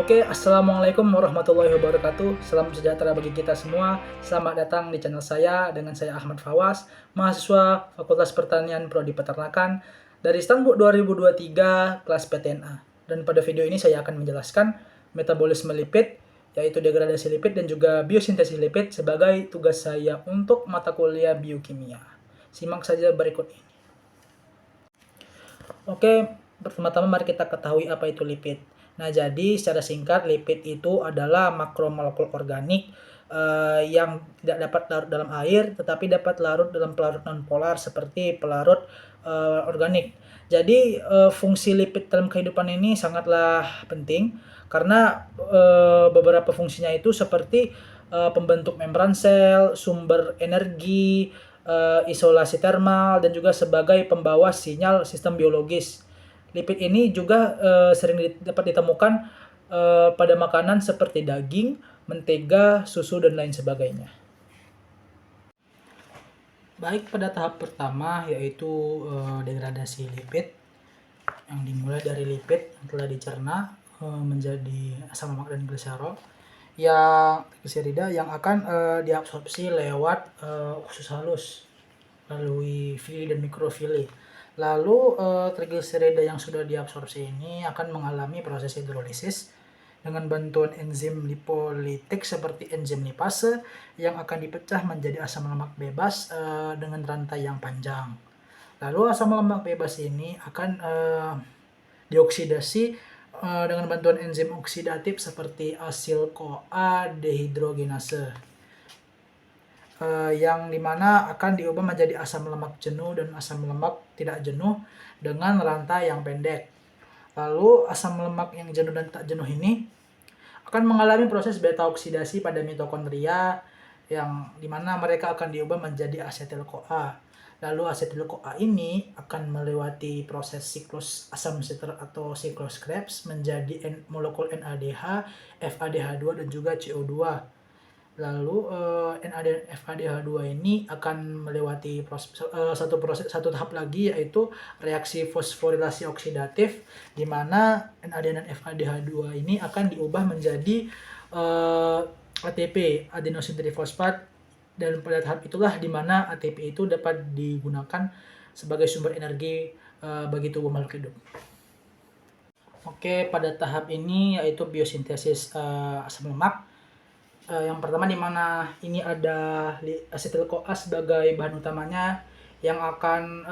Assalamualaikum warahmatullahi wabarakatuh. Salam sejahtera bagi kita semua. Selamat datang di channel saya dengan saya Ahmad Fawas, mahasiswa Fakultas Pertanian Prodi Peternakan dari Istanbul 2023 kelas PTNA. Dan pada video ini saya akan menjelaskan metabolisme lipid, yaitu degradasi lipid dan juga biosintesis lipid sebagai tugas saya untuk mata kuliah biokimia. Simak saja berikut ini. Pertama-tama mari kita ketahui apa itu lipid. Nah, jadi secara singkat lipid itu adalah makromolekul organik yang tidak dapat larut dalam air tetapi dapat larut dalam pelarut nonpolar seperti pelarut organik. Jadi fungsi lipid dalam kehidupan ini sangatlah penting karena beberapa fungsinya itu seperti pembentuk membran sel, sumber energi, isolasi termal, dan juga sebagai pembawa sinyal sistem biologis. Lipid ini juga sering dapat ditemukan pada makanan seperti daging, mentega, susu, dan lain sebagainya. Baik, pada tahap pertama yaitu degradasi lipid yang dimulai dari lipid yang telah dicerna menjadi asam lemak dan gliserol yang gliserida yang akan diabsorpsi lewat usus halus melalui fili dan mikrofili. Lalu trigliserida yang sudah diabsorpsi ini akan mengalami proses hidrolisis dengan bantuan enzim lipolitik seperti enzim lipase yang akan dipecah menjadi asam lemak bebas dengan rantai yang panjang. Lalu asam lemak bebas ini akan dioksidasi dengan bantuan enzim oksidatif seperti asil-CoA dehidrogenase. Yang dimana akan diubah menjadi asam lemak jenuh dan asam lemak tidak jenuh dengan rantai yang pendek. Lalu asam lemak yang jenuh dan tak jenuh ini akan mengalami proses beta oksidasi pada mitokondria yang dimana mereka akan diubah menjadi asetil-CoA. Lalu asetil-CoA ini akan melewati proses siklus asam siter atau siklus Krebs menjadi molekul NADH, FADH2 dan juga CO2. Lalu NAD dan FADH2 ini akan melewati satu tahap lagi yaitu reaksi fosforilasi oksidatif di mana NAD dan FADH2 ini akan diubah menjadi ATP, adenosin trifosfat, dan pada tahap itulah di mana ATP itu dapat digunakan sebagai sumber energi bagi tubuh makhluk hidup. Pada tahap ini yaitu biosintesis asam lemak. Yang pertama di mana ini ada asetil-CoA sebagai bahan utamanya yang akan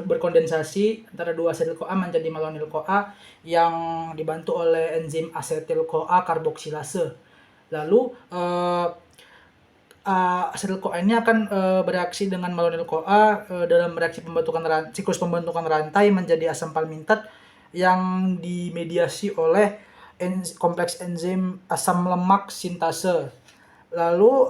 berkondensasi antara dua asetil-CoA menjadi malonyl-CoA yang dibantu oleh enzim asetil-CoA karboksilase. Lalu asetil-CoA ini akan bereaksi dengan malonyl-CoA dalam reaksi siklus pembentukan rantai menjadi asam palmitat yang dimediasi oleh kompleks enzim asam lemak sintase. Lalu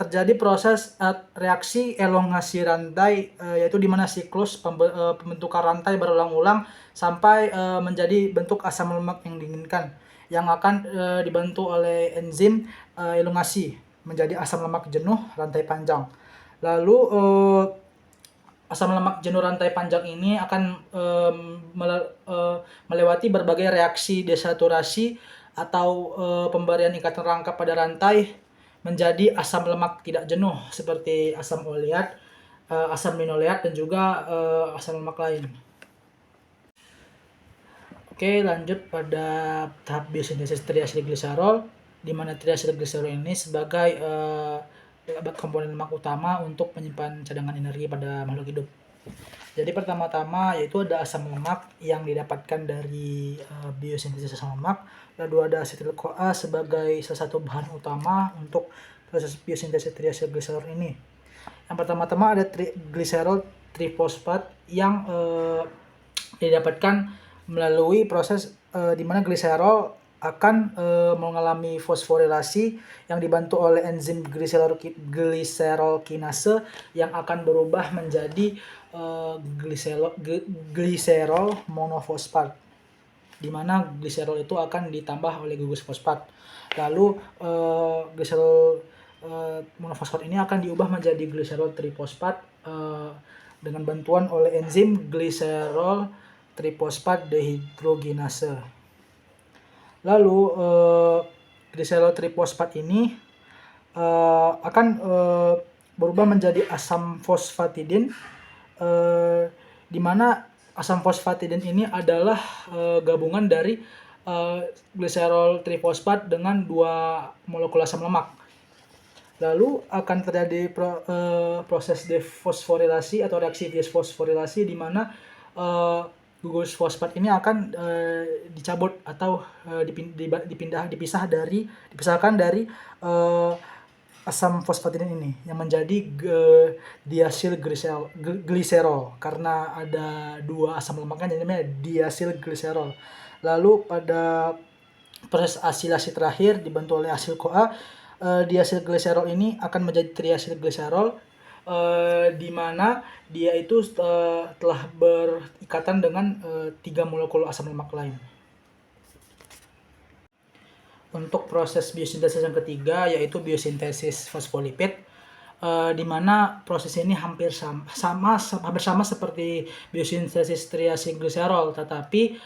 terjadi proses reaksi elongasi rantai yaitu di mana siklus pembentukan rantai berulang-ulang sampai menjadi bentuk asam lemak yang diinginkan yang akan dibantu oleh enzim elongasi menjadi asam lemak jenuh rantai panjang. Lalu asam lemak jenuh rantai panjang ini akan melewati berbagai reaksi desaturasi atau pemberian ikatan rangka pada rantai menjadi asam lemak tidak jenuh seperti asam oleat, asam linoleat, dan juga asam lemak lain. Lanjut pada tahap biosintesis triasilgliserol, di mana triasilgliserol ini sebagai komponen lemak utama untuk menyimpan cadangan energi pada makhluk hidup. Jadi pertama-tama yaitu ada asam lemak yang didapatkan dari biosintesis asam lemak. Lalu ada asetil-CoA sebagai salah satu bahan utama untuk proses biosintesis triasilgliserol ini. Yang pertama-tama ada gliserol trifosfat yang didapatkan melalui proses di mana gliserol akan mengalami fosforilasi yang dibantu oleh enzim gliserol kinase yang akan berubah menjadi gliserol monofosfat, di mana gliserol itu akan ditambah oleh gugus fosfat. Lalu gliserol monofosfat ini akan diubah menjadi gliserol trifosfat dengan bantuan oleh enzim gliserol trifosfat dehidrogenase. Lalu gliserol trifosfat ini akan berubah menjadi asam fosfatidin, di mana asam fosfatidin ini adalah gabungan dari gliserol trifosfat dengan 2 molekul asam lemak. Lalu akan terjadi proses defosforilasi atau reaksi defosforilasi, di mana gugus fosfat ini akan dicabut atau dipisahkan dari asam fosfatidin ini yang menjadi diasil gliserol, karena ada 2 asam lemaknya namanya diasil gliserol. Lalu pada proses asilasi terakhir dibantu oleh asil CoA, diasil gliserol ini akan menjadi triasil gliserol, di mana dia itu telah berikatan dengan 3 molekul asam lemak lain. Untuk proses biosintesis yang ketiga yaitu biosintesis fosfolipid, di mana proses ini hampir sama seperti biosintesis triasil gliserol, tetapi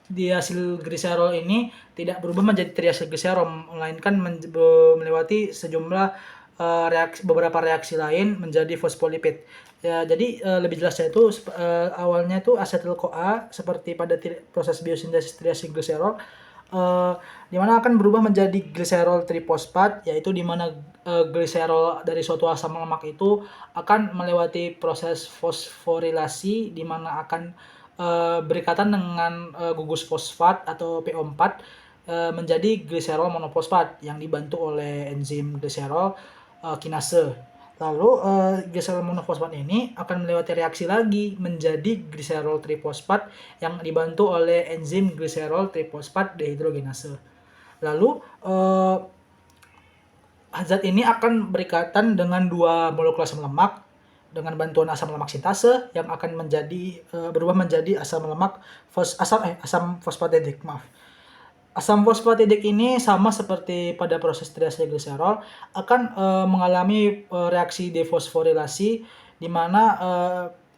diasil gliserol ini tidak berubah menjadi triasil gliserol, melainkan melewati sejumlah beberapa reaksi lain menjadi fosfolipid. Ya, jadi lebih jelasnya itu awalnya itu asetil CoA seperti pada proses biosintesis triasil gliserol, di mana akan berubah menjadi gliserol trifosfat, yaitu di mana gliserol dari suatu asam lemak itu akan melewati proses fosforilasi, di mana akan berikatan dengan gugus fosfat atau PO4 menjadi gliserol monofosfat yang dibantu oleh enzim gliserol kinase. Lalu gliserol monofosfat ini akan melewati reaksi lagi menjadi gliserol trifosfat yang dibantu oleh enzim gliserol trifosfat dehidrogenase. Lalu zat ini akan berikatan dengan 2 molekul asam lemak dengan bantuan asam lemak sintase yang akan berubah menjadi asam fosfatidik. Asam fosfatidik ini sama seperti pada proses triasil gliserol, akan mengalami reaksi defosforilasi, di mana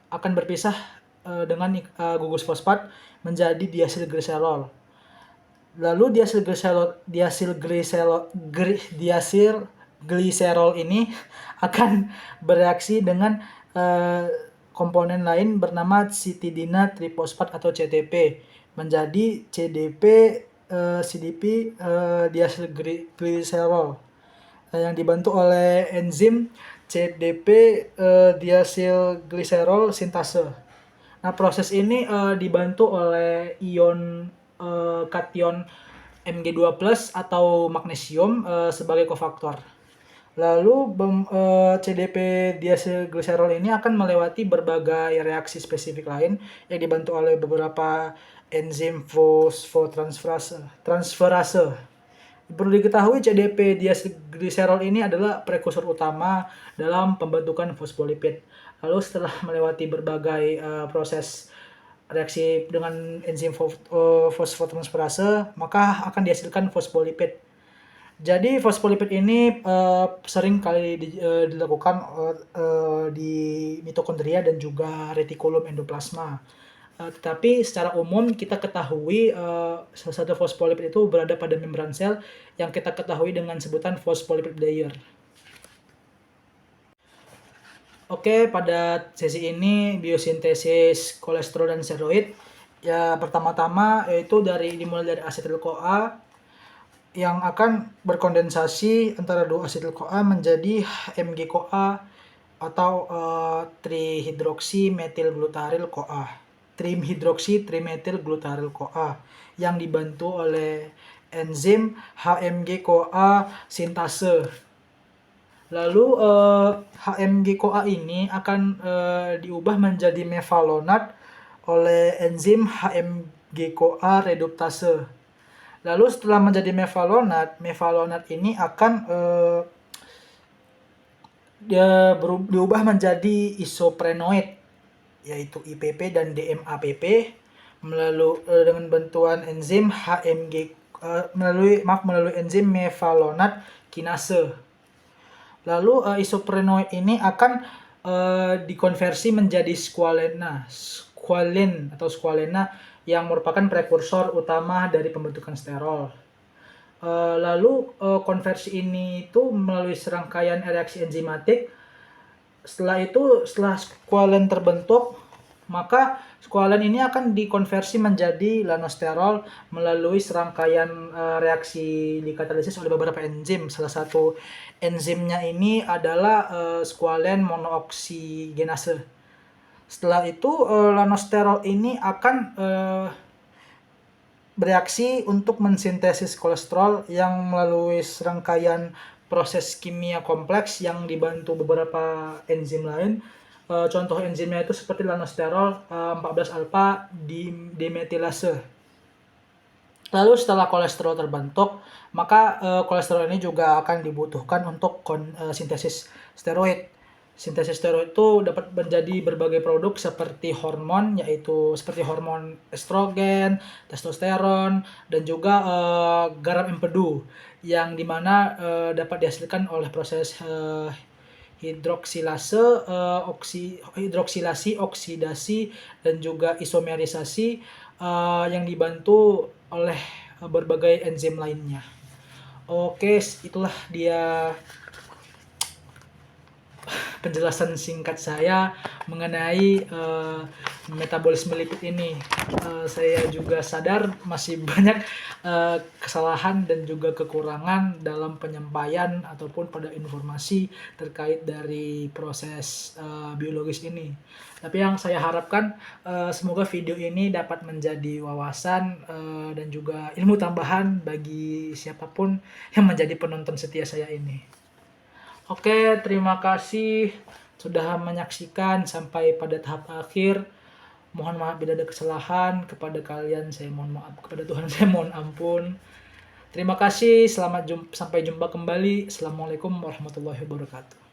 akan berpisah dengan gugus fosfat menjadi diasil gliserol. Lalu diasil gliserol ini akan bereaksi dengan komponen lain bernama citidina trifosfat atau CTP menjadi CDP diasil gliserol yang dibantu oleh enzim CDP diasil gliserol sintase. Nah, proses ini dibantu oleh ion kation Mg2+ atau magnesium sebagai kofaktor. Lalu CDP diasil gliserol ini akan melewati berbagai reaksi spesifik lain yang dibantu oleh beberapa enzim fosfotransferase. Perlu diketahui CDP diasil gliserol ini adalah prekursor utama dalam pembentukan fosfolipid. Lalu setelah melewati berbagai proses reaksi dengan enzim fosfotransferase, maka akan dihasilkan fosfolipid. Jadi fosfolipid ini sering kali dilakukan di mitokondria dan juga retikulum endoplasma. Tetapi secara umum kita ketahui salah satu fosfolipid itu berada pada membran sel yang kita ketahui dengan sebutan phospholipid layer. Oke, pada sesi ini biosintesis kolesterol dan steroid. Ya, pertama-tama yaitu dimulai dari asetil CoA yang akan berkondensasi antara 2 asetil CoA menjadi Mg-CoA atau trihidroksimetilglutaryl CoA. Trimhidroksi-trimetil-glutaryl-CoA yang dibantu oleh enzim HMG-CoA sintase. Lalu HMG-CoA ini akan diubah menjadi mevalonat oleh enzim HMG-CoA reduptase. Lalu setelah menjadi mevalonat ini akan diubah menjadi isoprenoid, yaitu IPP dan DMAPP dengan bantuan enzim melalui enzim mevalonat kinase. Lalu isoprenoid ini akan dikonversi menjadi squalene atau squalena yang merupakan prekursor utama dari pembentukan sterol. Lalu konversi ini itu melalui serangkaian reaksi enzimatik. Setelah skualen terbentuk, maka skualen ini akan dikonversi menjadi lanosterol melalui serangkaian reaksi dikatalisis oleh beberapa enzim. Salah satu enzimnya ini adalah skualen monooksigenase. Setelah itu lanosterol ini akan bereaksi untuk mensintesis kolesterol yang melalui serangkaian proses kimia kompleks yang dibantu beberapa enzim lain. Contoh enzimnya itu seperti lanosterol 14-alfa dimetilase. Lalu setelah kolesterol terbentuk, maka kolesterol ini juga akan dibutuhkan untuk sintesis steroid. Sintesis steroid itu dapat menjadi berbagai produk seperti hormon, yaitu seperti hormon estrogen, testosteron, dan juga garam empedu, yang dimana dapat dihasilkan oleh proses hidroksilasi, oksidasi, dan juga isomerisasi yang dibantu oleh berbagai enzim lainnya. Oke, itulah dia penjelasan singkat saya mengenai metabolisme lipid ini. Saya juga sadar masih banyak kesalahan dan juga kekurangan dalam penyampaian ataupun pada informasi terkait dari proses biologis ini. Tapi yang saya harapkan semoga video ini dapat menjadi wawasan dan juga ilmu tambahan bagi siapapun yang menjadi penonton setia saya ini. Oke, terima kasih sudah menyaksikan sampai pada tahap akhir. Mohon maaf bila ada kesalahan. Kepada kalian saya mohon maaf, kepada Tuhan saya mohon ampun. Terima kasih, sampai jumpa kembali. Assalamualaikum warahmatullahi wabarakatuh.